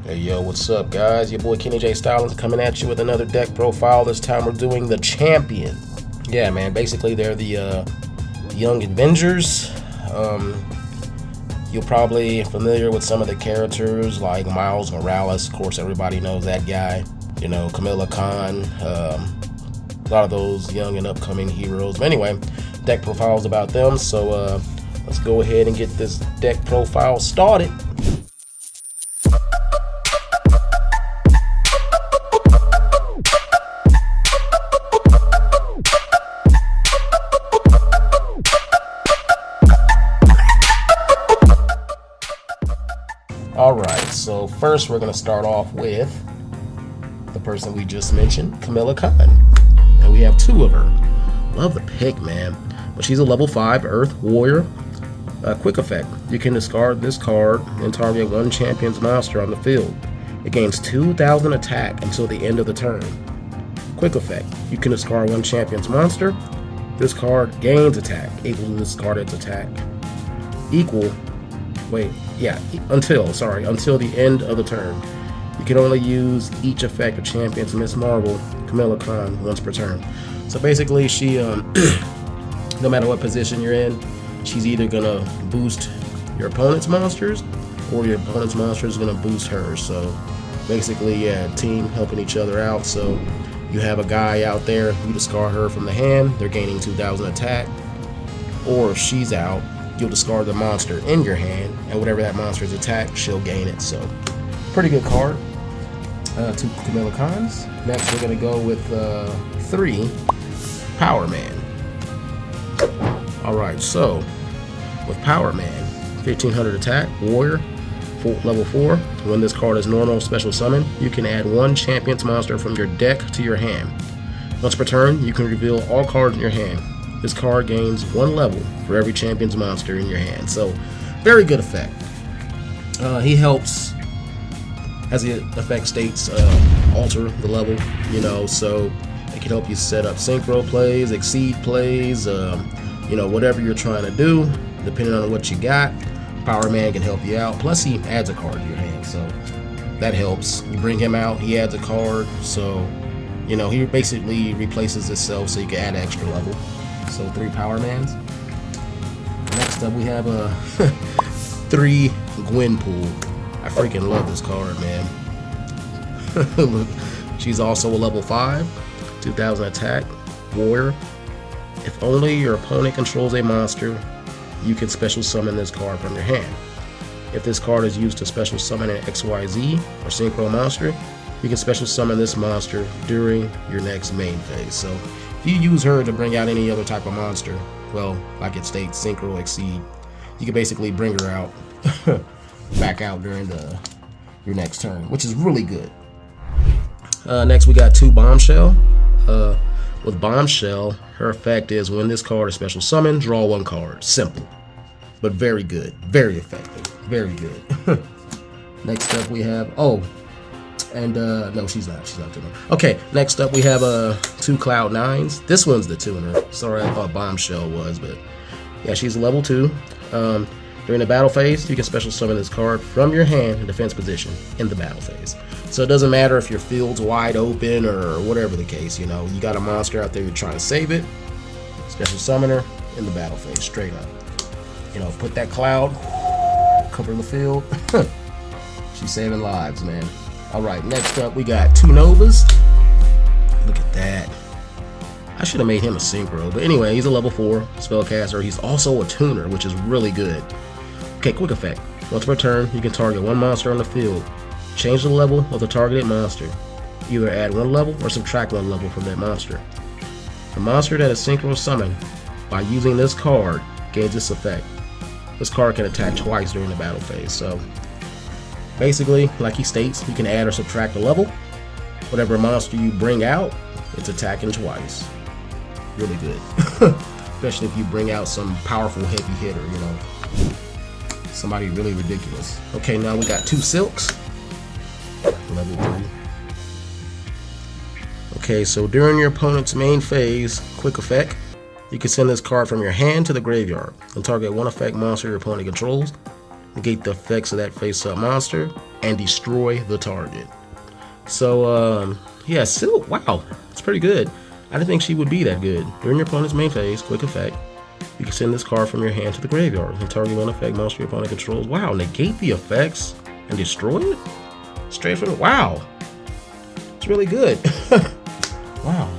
Hey yo, what's up guys? Your boy KennyJStylinz coming at you with another deck profile. This time we're doing the Champion. Yeah man, basically they're the young Avengers. You're probably familiar with some of the characters like Miles Morales. Of course everybody knows that guy. You know, Camilla Khan, a lot of those young and upcoming heroes. But anyway, deck profiles about them. So let's go ahead and get this deck profile started. Alright, so first we're going to start off with the person we just mentioned, Camilla Khan. And we have two of her. Love the pick, man. But she's a level 5 Earth Warrior. Quick effect. You can discard this card and target one champion's monster on the field. It gains 2,000 attack until the end of the turn. Quick effect. You can discard one champion's monster. This card gains attack equal to discard its attack. Until the end of the turn. You can only use each effect of Champion's Miss Marvel, Camilla Khan, once per turn. So basically she, no matter what position you're in, she's either gonna boost your opponent's monsters or your opponent's monster is gonna boost hers. So basically, yeah, team helping each other out. So you have a guy out there, you discard her from the hand, they're gaining 2,000 attack. Or if she's out, you'll discard the monster in your hand, and whatever that monster's attack, she'll gain it. So, pretty good card. Two Camilla Khans. Next, we're going to go with 3 Power Man. Alright, so, with Power Man, 1,500 attack, Warrior, level 4. When this card is normal special summon, you can add one champion's monster from your deck to your hand. Once per turn, you can reveal all cards in your hand. This card gains 1 level for every champion's monster in your hand. So, very good effect. He helps, as the effect states, alter the level, you know, so it can help you set up synchro plays, exceed plays, you know, whatever you're trying to do, depending on what you got. Power Man can help you out. Plus, he adds a card to your hand, so that helps. You bring him out, he adds a card, so, you know, he basically replaces himself so you can add an extra level. So 3 Power Mans. Next up we have 3 Gwenpool. I freaking love this card, man. Look, she's also a level 5, 2,000 attack, warrior. If only your opponent controls a monster, you can special summon this card from your hand. If this card is used to special summon an XYZ or Synchro monster, you can special summon this monster during your next main phase. So if you use her to bring out any other type of monster, well, like it states, Synchro, Exceed, you can basically bring her out, back out during your next turn, which is really good. Next we got 2 Bombshell. With Bombshell, her effect is when this card is special summoned, draw 1 card. Simple, but very good, very effective, very good. Next up we have, no, she's not tuner. Okay, next up we have 2 Cloud9s. This one's the tuner. Sorry, I thought Bombshell was, but yeah, she's level 2. During the battle phase, you can special summon this card from your hand in defense position in the battle phase. So it doesn't matter if your field's wide open or whatever the case, you know, you got a monster out there, you're trying to save it, special summon her in the battle phase, straight up. You know, put that cloud, cover the field. She's saving lives, man. Alright, next up we got 2 Novas. Look at that. I should have made him a Synchro, but anyway, he's a level 4 spellcaster. He's also a tuner, which is really good. Okay, quick effect. Once per turn, you can target one monster on the field. Change the level of the targeted monster. Either add 1 level or subtract 1 level from that monster. The monster that is Synchro summoned by using this card gains this effect. This card can attack twice during the battle phase, so basically, like he states, you can add or subtract a level. Whatever monster you bring out, it's attacking twice. Really good. Especially if you bring out some powerful heavy hitter, you know. Somebody really ridiculous. Okay, now we got 2 Silks. Level 3. Okay, so during your opponent's main phase, quick effect, you can send this card from your hand to the graveyard and target one effect monster your opponent controls. negate the effects of that face-up monster, and destroy the target. So, yeah, still, wow, it's pretty good. I didn't think she would be that good. During your opponent's main phase, quick effect, you can send this card from your hand to the graveyard. The target one effect monster your opponent controls. Wow, negate the effects and destroy it? Straight from, wow. It's really good. Wow.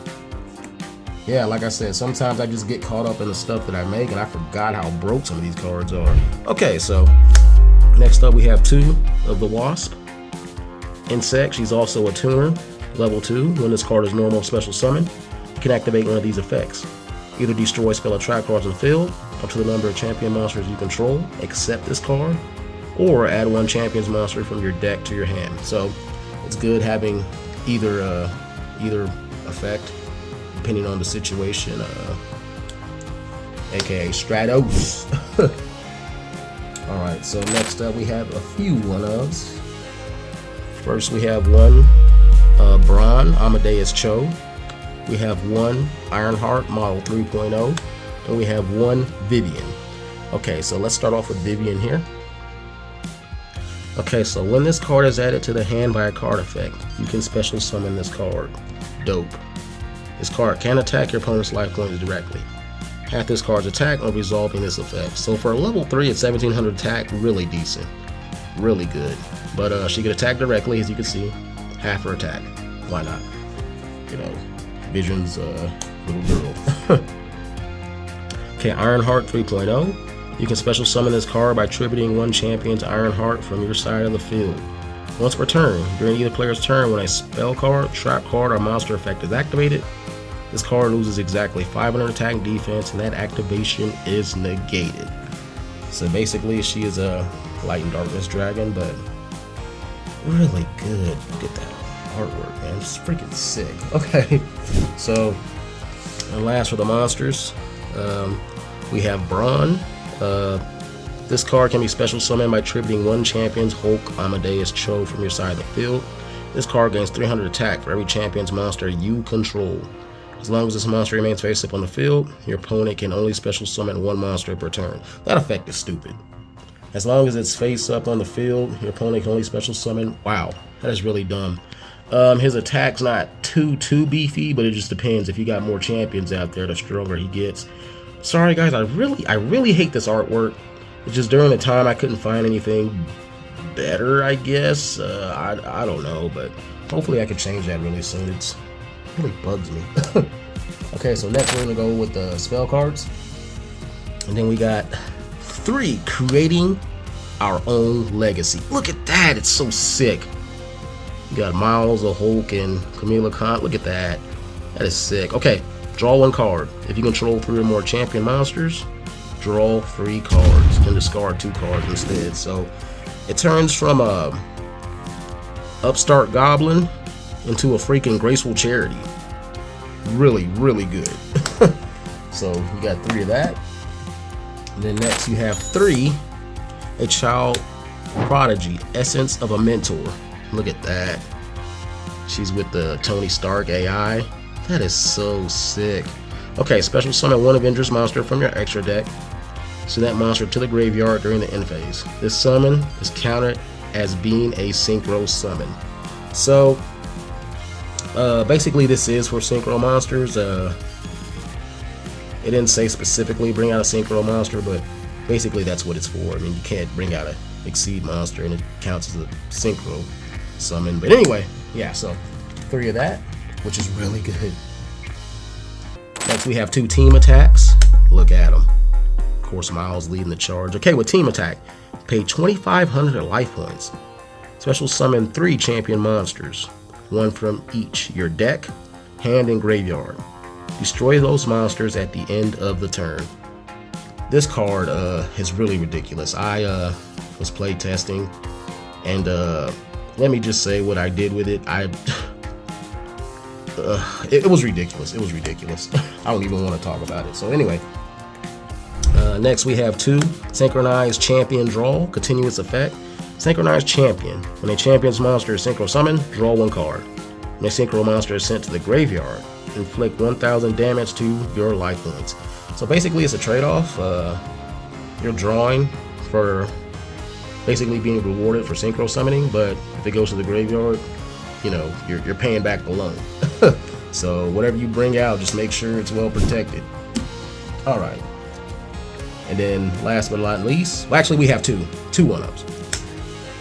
Yeah, like I said, sometimes I just get caught up in the stuff that I make and I forgot how broke some of these cards are. Okay, so next up we have 2 of the Wasp Insect. She's also a tuner, level 2. When this card is normal special summon, you can activate one of these effects. Either destroy spell or trap cards in the field up to the number of champion monsters you control, except this card, or add 1 champion's monster from your deck to your hand. So it's good having either effect depending on the situation, aka Stratos. Alright, so next up we have a few one-ofs. First we have 1 Brawn, 𝐷𝐈𝐒𝐿. We have 1 Ironheart, model 3.0, and we have 1 Vivian. Okay, so let's start off with Vivian here. Okay, so when this card is added to the hand by a card effect, you can special summon this card. Dope. This card can attack your opponent's life points directly. Half this card's attack on resolving this effect. So for a level 3 at 1700 attack, really decent. Really good. But she can attack directly, as you can see. Half her attack. Why not? You know, Vision's little girl. Okay, Ironheart 3.0. You can special summon this card by attributing 1 champion's Ironheart from your side of the field. Once per turn, during either player's turn, when a spell card, trap card, or monster effect is activated, this card loses exactly 500 attack and defense, and that activation is negated. So basically, she is a Light and Darkness dragon, but really good. Look at that artwork, man. It's freaking sick. Okay, so and last for the monsters, we have Brawn. This card can be special summoned by attributing 1 champion's 𝐷𝐿 from your side of the field. This card gains 300 attack for every champion's monster you control. As long as this monster remains face up on the field, your opponent can only special summon 1 monster per turn. That effect is stupid. As long as it's face up on the field, your opponent can only special summon. Wow, that is really dumb. His attack's not too beefy, but it just depends. If you got more champions out there, the stronger he gets. Sorry guys, I really hate this artwork. It's just during the time I couldn't find anything better, I guess. I don't know, but hopefully I can change that really soon. It really bugs me. Okay, so next we're gonna go with the spell cards, and then we got 3 creating our own legacy. Look at that, it's so sick. You got Miles, the Hulk, and Camilla Khan. Look at that. That is sick. Okay, draw 1 card. If you control 3 or more champion monsters, draw 3 cards and discard 2 cards instead. So it turns from a upstart goblin into a freaking graceful charity. Really good. So you got 3 of that. And then next you have 3 a child prodigy, essence of a mentor. Look at that. She's with the Tony Stark AI. That is so sick. Okay, special summon 1 Avengers monster from your extra deck. Send that monster to the graveyard during the end phase. This summon is counted as being a synchro summon. So basically this is for synchro monsters. It didn't say specifically bring out a synchro monster, but basically that's what it's for. I mean, you can't bring out a Exceed monster and it counts as a synchro summon. But anyway, yeah, so 3 of that, which is really good. Next we have 2 team attacks. Look at them. Of course, Miles leading the charge. Okay, with team attack, pay 2,500 life points. Special summon 3 champion monsters, 1 from each your deck, hand, and graveyard. Destroy those monsters at the end of the turn. This card is really ridiculous. I was play testing, and let me just say what I did with it. It was ridiculous. It was ridiculous. I don't even want to talk about it. So anyway, next we have 2 synchronized champion draw, continuous effect. Synchronized champion. When a champion's monster is synchro summoned, draw 1 card. When a synchro monster is sent to the graveyard, inflict 1,000 damage to your life points. So basically it's a trade-off. You're drawing for basically being rewarded for synchro summoning, but if it goes to the graveyard, you know, you're paying back the loan. So whatever you bring out, just make sure it's well protected. All right. And then last but not least, well, actually we have two 1-ups.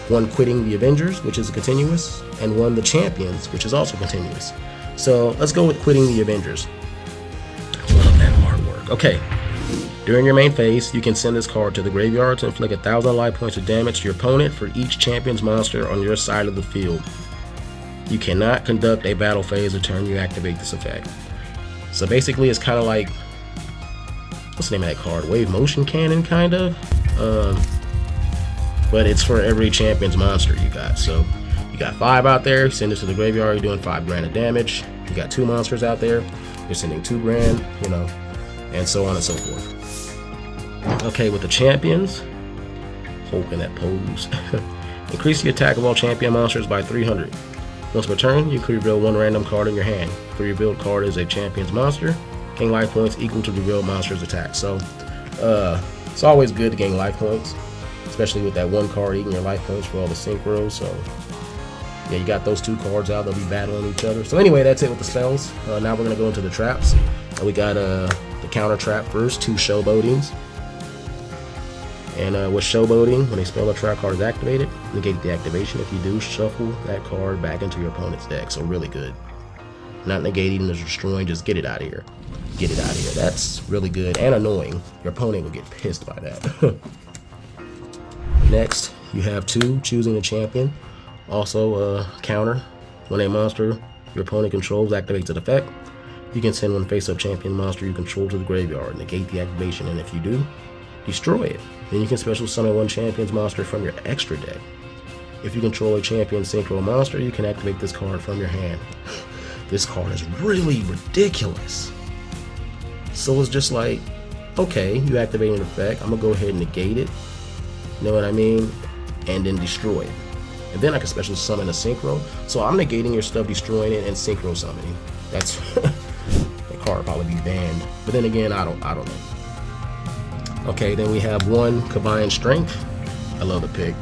One quitting the Avengers, which is a continuous, and one the Champions, which is also continuous. So let's go with quitting the Avengers. Love that artwork. Okay. During your main phase, you can send this card to the graveyard to inflict 1,000 life points of damage to your opponent for each Champion's monster on your side of the field. You cannot conduct a battle phase or turn you activate this effect. So basically it's kind of like, what's the name of that card? Wave Motion Cannon, kind of. But it's for every Champion's monster you got. So you got 5 out there, send it to the graveyard, you're doing 5 grand of damage. You got 2 monsters out there, you're sending 2 grand, you know, and so on and so forth. Okay, with the Champions, Hulk in that pose. Increase the attack of all champion monsters by 300. Once per turn, you can reveal 1 random card in your hand. The revealed card is a champion's monster. Gain life points equal to the revealed monster's attack. So, it's always good to gain life points, especially with that 1 card eating your life points for all the synchros. So, yeah, you got those 2 cards out. They'll be battling each other. So anyway, that's it with the spells. Now we're gonna go into the traps. We got the counter trap first, 2 showboatings. And with showboating, when a spell or trap card is activated, negate the activation. If you do, shuffle that card back into your opponent's deck. So really good. Not negating and destroying, just get it out of here. Get it out of here. That's really good and annoying. Your opponent will get pissed by that. Next, you have 2, choosing a champion. Also, counter. When a monster your opponent controls activates an effect, you can send 1 face-up champion monster you control to the graveyard. Negate the activation, and if you do, destroy it. Then you can special summon 1 champion's monster from your extra deck. If you control a champion synchro monster, you can activate this card from your hand. This card is really ridiculous. So it's just like, okay, you activate an effect, I'm gonna go ahead and negate it. You know what I mean? And then destroy it. And then I can special summon a synchro. So I'm negating your stuff, destroying it, and synchro summoning. That's that card probably be banned. But then again, I don't know. Okay, then we have 1 combined strength. I love the pick.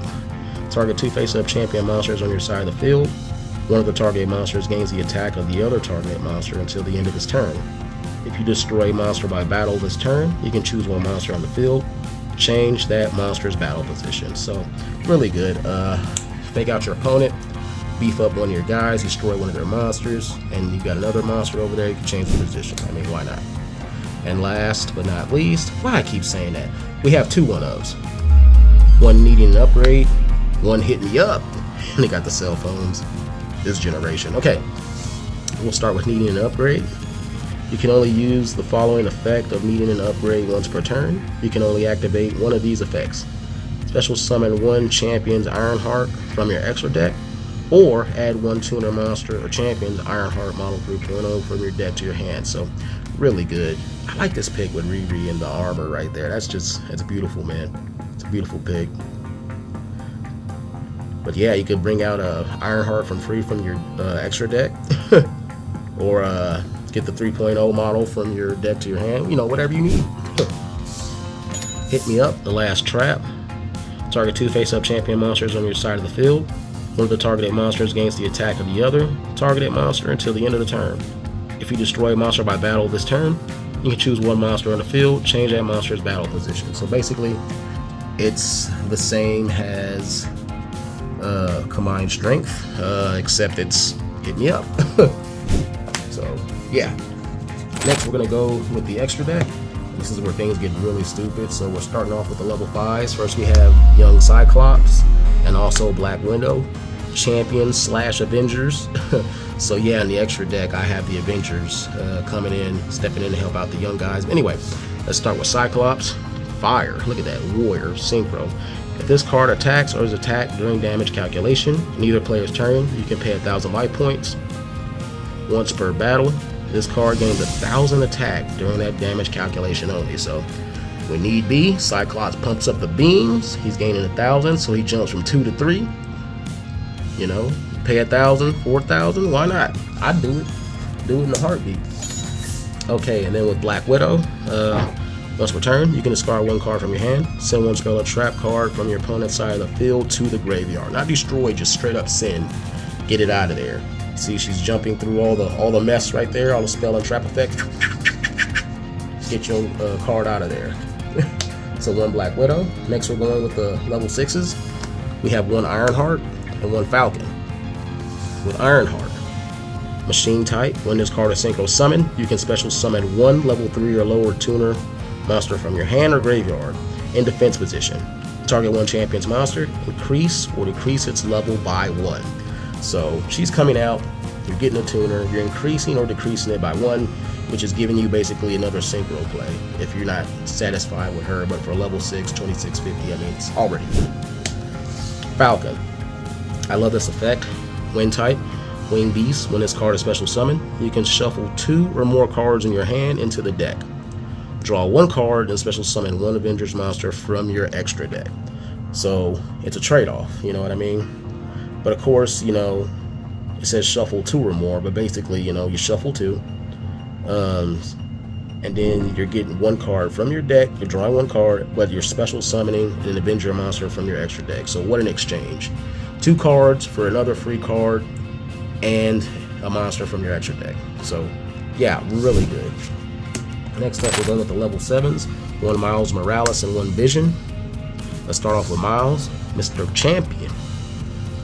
Target 2 face-up champion monsters on your side of the field. One of the targeted monsters gains the attack of the other targeted monster until the end of its turn. If you destroy a monster by battle this turn, you can choose 1 monster on the field, change that monster's battle position. So, really good. Fake out your opponent, beef up one of your guys, destroy one of their monsters, and you got another monster over there, you can change the position. I mean, why not? And last but not least, why I keep saying that, we have 2 1-ups. 1 needing an upgrade, 1 hit me up. And they got the cell phones this generation. Okay, we'll start with needing an upgrade. You can only use the following effect of needing an upgrade once per turn. You can only activate 1 of these effects. Special summon 1 champion's Ironheart from your extra deck, or add 1 tuner monster or champion's Ironheart model group 1 from your deck to your hand. So really good. I like this pick with Riri and the armor right there. That's beautiful, man. It's a beautiful pick. But yeah, you could bring out a Ironheart from your extra deck, or get the 3.0 model from your deck to your hand. You know, whatever you need. Hit me up. The last trap. Target 2 face-up champion monsters on your side of the field. One of the targeted monsters gains the attack of the other targeted monster until the end of the turn. If you destroy a monster by battle this turn, you can choose 1 monster on the field, change that monster's battle position. So basically, it's the same as combined strength, except it's hit me up. So yeah. Next, we're gonna go with the extra deck. This is where things get really stupid. So we're starting off with the level 5s. First, we have young Cyclops and also Black Widow, champions / Avengers. So yeah, in the extra deck, I have the Avengers coming in, stepping in to help out the young guys. Anyway, let's start with Cyclops. Fire. Look at that, warrior, synchro. If this card attacks or is attacked during damage calculation in either player's turn, you can pay 1,000 life points once per battle. This card gains 1,000 attack during that damage calculation only. So when need be, Cyclops pumps up the beams. He's gaining 1,000, so he jumps from 2 to 3. You know, pay 1,000, 4,000. Why not? I'd do it. Do it in a heartbeat. Okay, and then with Black Widow, Once per turn, you can discard one card from your hand, send one spell or trap card from your opponent's side of the field to the graveyard. Not destroy, just straight up send. Get it out of there. See, she's jumping through all the mess right there, all the spell and trap effects. Get your card out of there. So one Black Widow. Next we're going with the level 6s. We have one Ironheart and one Falcon. With Ironheart, machine type, when this card is synchro summon, you can special summon one level 3 or lower tuner monster from your hand or graveyard in defense position. Target one champion's monster, increase or decrease its level by 1. So she's coming out, you're getting a tuner, you're increasing or decreasing it by 1, which is giving you basically another synchro play if you're not satisfied with her. But for level 6, 2650, I mean, it's already good. Falcon. I love this effect. Wind type, Wingbeast. When this card is special summon, you can shuffle 2 or more cards in your hand into the deck. Draw 1 card and special summon one Avengers monster from your extra deck. So it's a trade-off, you know what I mean? But of course, you know, it says shuffle 2 or more, but basically, you know, you shuffle 2. And then you're getting 1 card from your deck, you're drawing 1 card, but you're special summoning an Avenger monster from your extra deck. So what an exchange. 2 cards for another free card and a monster from your extra deck. So yeah, really good. Next up, we're going with the level 7s. 1 Miles Morales and 1 Vision. Let's start off with Miles, Mr. Champion.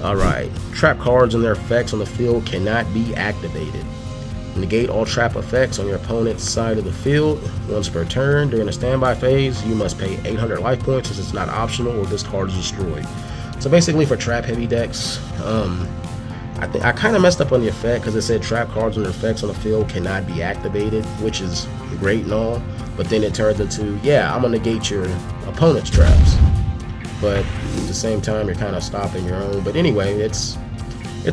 Alright, trap cards and their effects on the field cannot be activated. Negate all trap effects on your opponent's side of the field. Once per turn, during the standby phase, you must pay 800 life points since it's not optional or this card is destroyed. So basically for trap heavy decks, I kind of messed up on the effect because it said trap cards and their effects on the field cannot be activated, which is great and all, but then it turns into, yeah, I'm gonna negate your opponent's traps, but at the same time you're kind of stopping your own. But anyway, it's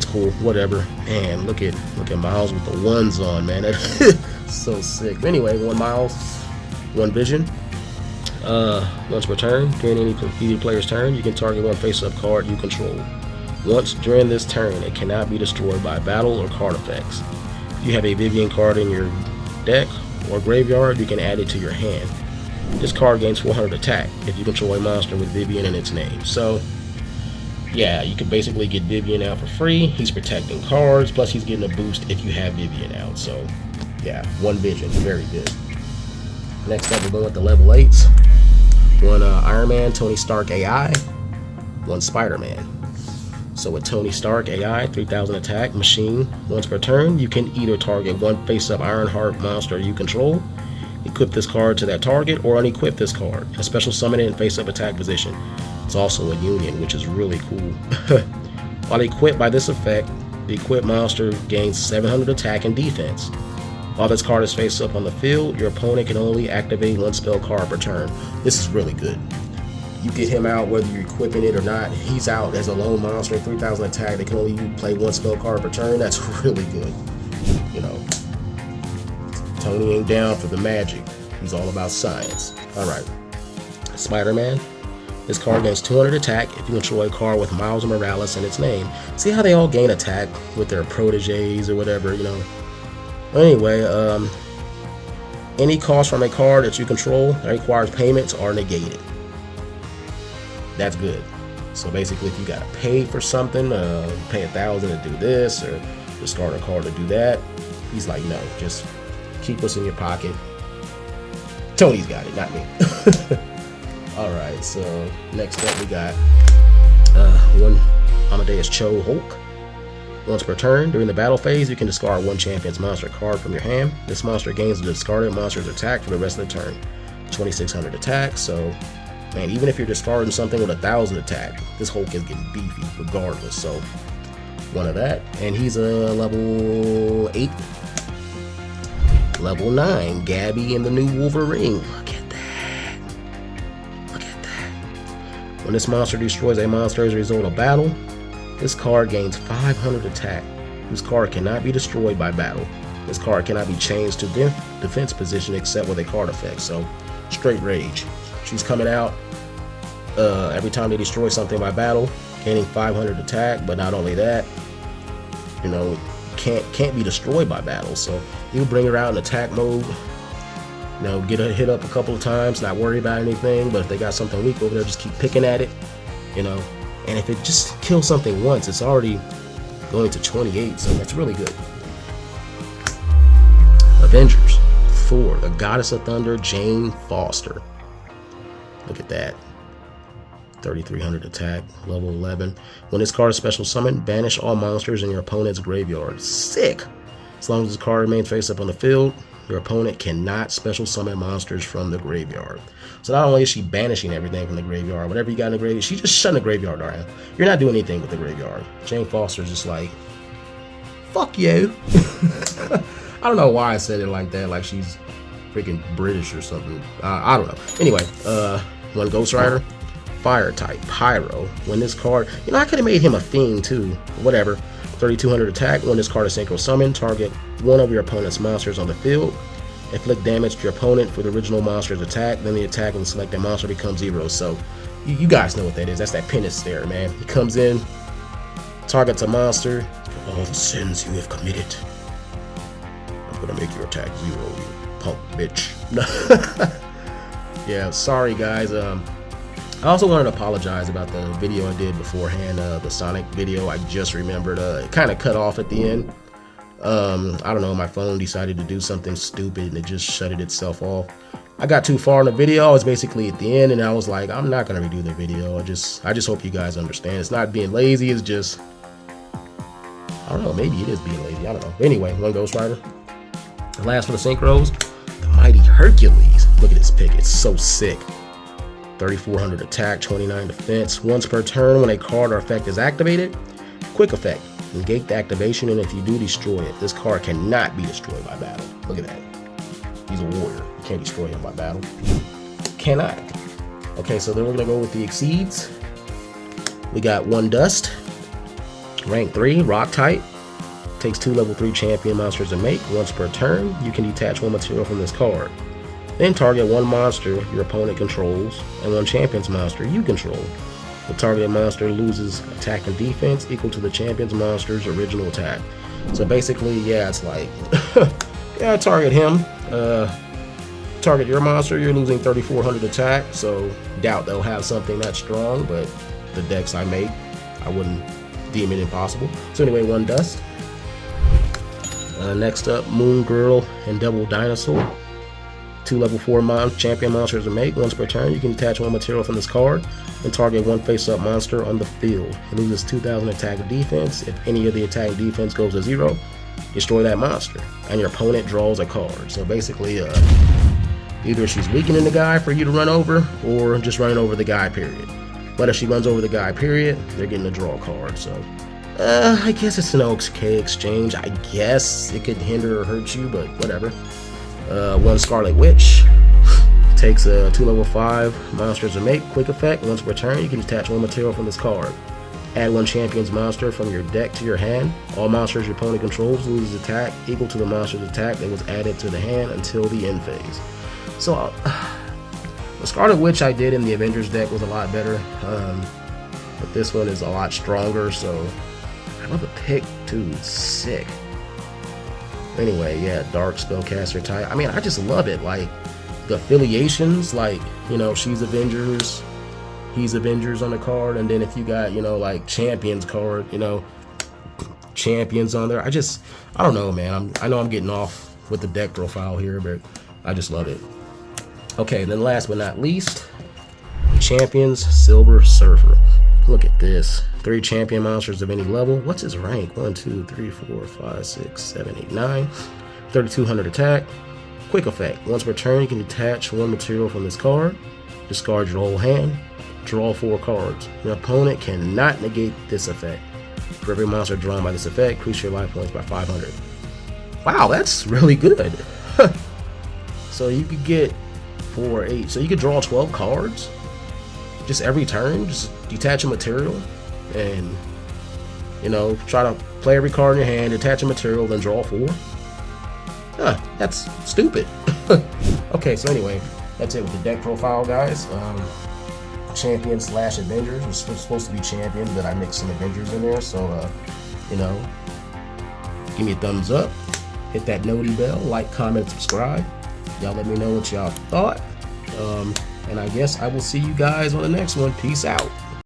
cool, whatever. Man, look at Miles with the ones on, man. That's so sick. But anyway, 1 Miles, 1 Vision. Once per turn, during any competing player's turn, you can target 1 face-up card you control. Once during this turn, it cannot be destroyed by battle or card effects. If you have a Vivian card in your deck or graveyard, you can add it to your hand. This card gains 400 attack if you control a monster with Vivian in its name. So yeah, you can basically get Vivian out for free. He's protecting cards, plus he's getting a boost if you have Vivian out. So yeah, 1 Vision, very good. Next up, we're going with the level 8s. 1 Iron Man, Tony Stark AI, 1 Spider-Man. So with Tony Stark AI, 3000 attack, machine. Once per turn, you can either target 1 face-up Ironheart monster you control, equip this card to that target, or unequip this card. A special summon it in face-up attack position. It's also a union, which is really cool. While equipped by this effect, the equipped monster gains 700 attack and defense. While this card is face up on the field, your opponent can only activate 1 spell card per turn. This is really good. You get him out whether you're equipping it or not. He's out as a lone monster, 3000 attack. They can only play 1 spell card per turn. That's really good. You know, Tony ain't down for the magic. He's all about science. Alright. Spider-Man. This card gains 200 attack if you control a card with Miles Morales in its name. See how they all gain attack with their proteges or whatever, you know. Anyway, any cost from a card that you control that requires payments are negated. That's good. So basically, if you gotta pay for something, pay 1,000 to do this, or discard a card to do that, he's like, no, just keep what's in your pocket. Tony's got it, not me. Alright, so next up we got 1 𝐷𝐸𝐿. Once per turn, during the battle phase, you can discard 1 champion's monster card from your hand. This monster gains the discarded monster's attack for the rest of the turn. 2600 attack, so man, even if you're discarding something with 1000 attack, this Hulk is getting beefy regardless. So 1 of that, and he's a level 8. Level 9, Gabby and the new Wolverine. Look at that. Look at that. When this monster destroys a monster as a result of battle, this card gains 500 attack. This card cannot be destroyed by battle. This card cannot be changed to defense position except with a card effect. So straight rage. She's coming out every time they destroy something by battle, gaining 500 attack. But not only that, you know, can't be destroyed by battle. So you bring her out in attack mode, You know, get a hit up a couple of times, not worry about anything. But if they got something weak over there, just keep picking at it. You know, and if it just kills something once, it's already going to 28, so that's really good. Avengers Thor, the Goddess of Thunder, Jane Foster. Look at that. 3,300 attack, level 11. When this card is special summoned, banish all monsters in your opponent's graveyard. Sick! As long as this card remains face up on the field, your opponent cannot special summon monsters from the graveyard. So not only is she banishing everything from the graveyard, whatever you got in the graveyard, she just shutting the graveyard down. You're not doing anything with the graveyard. Jane Foster's just like, fuck you. I don't know why I said it like that, like she's freaking British or something. I don't know. Anyway, one Ghost Rider, Fire type, Pyro. When this card, you know, I could have made him a Fiend too. Whatever. 3,200 attack. When this card is Synchro summoned, target one of your opponent's monsters on the field. Inflict damage to your opponent for the original monster's attack. Then the attack and select that monster becomes 0. So you guys know what that is. That's that penance stare, man. He comes in, targets a monster. For all the sins you have committed, I'm gonna make your attack 0, you punk bitch. Yeah, sorry guys. I also wanted to apologize about the video I did beforehand, the Sonic video. I just remembered it kind of cut off at the end. I don't know, my phone decided to do something stupid and it just shut itself off. I got too far in the video. I was basically at the end and I was like, I'm not gonna redo the video. I just hope you guys understand. It's not being lazy, it's just, I don't know, maybe it is being lazy, I don't know. Anyway, one Ghost Rider. And last for the Synchros, the mighty Hercules. Look at this pick, it's so sick. 3,400 attack, 29 defense. Once per turn, when a card or effect is activated, quick effect. Negate the activation, and if you do, destroy it. This card cannot be destroyed by battle. Look at that. He's a warrior. You can't destroy him by battle. Cannot. Okay, so then we're going to go with the Exceeds. We got one Dust. Rank 3, Rock type. Takes 2 level 3 champion monsters to make. Once per turn, you can detach one material from this card. Then target one monster your opponent controls and one champion's monster you control. The targeted monster loses attack and defense equal to the champion's monster's original attack. So basically, yeah, it's like, yeah, target him. Target your monster, you're losing 3,400 attack, so doubt they'll have something that strong, but the decks I make, I wouldn't deem it impossible. So anyway, one Dust. Next up, Moon Girl and Devil Dinosaur. 2 level 4 champion monsters to make. Once per turn, you can detach one material from this card and target one face-up monster on the field. It loses 2,000 attack and defense. If any of the attack and defense goes to 0, destroy that monster, and your opponent draws a card. So basically, either she's weakening the guy for you to run over, or just running over the guy, period. But if she runs over the guy, period, they're getting a draw card. So I guess it's an OK exchange. I guess it could hinder or hurt you, but whatever. One Scarlet Witch. Takes 2 level 5 monsters to make. Quick effect. Once per turn, you can detach one material from this card. Add one champion's monster from your deck to your hand. All monsters your opponent controls loses attack equal to the monster's attack that was added to the hand until the end phase. So the Scarlet Witch I did in the Avengers deck was a lot better, but this one is a lot stronger. So I love the pick too. It's sick. Anyway, yeah, dark spellcaster type. I mean, I just love it. Like the affiliations, like, you know, she's Avengers, he's Avengers on the card, and then if you got, you know, like champions card, you know, champions on there. I don't know, man. I know I'm getting off with the deck profile here, but I just love it. Okay, then last but not least, Champions Silver Surfer. Look at this. 3 champion monsters of any level. What's his rank? 1, 2, 3, 4, 5, 6, 7, 8, 9. 3,200 attack. Quick effect. Once per turn, you can detach one material from this card. Discard your whole hand. Draw 4 cards. Your opponent cannot negate this effect. For every monster drawn by this effect, increase your life points by 500. Wow, that's really good. So you could get 4, 8. So you could draw 12 cards just every turn. Just detach a material and, you know, try to play every card in your hand, attach a material, then draw 4. Huh, that's stupid. Okay, so anyway, that's it with the deck profile, guys. Champion / Avengers. It's supposed to be champion, but I mixed some Avengers in there. So, you know, give me a thumbs up, hit that noti bell, like, comment, subscribe. Y'all let me know what y'all thought. And I guess I will see you guys on the next one. Peace out.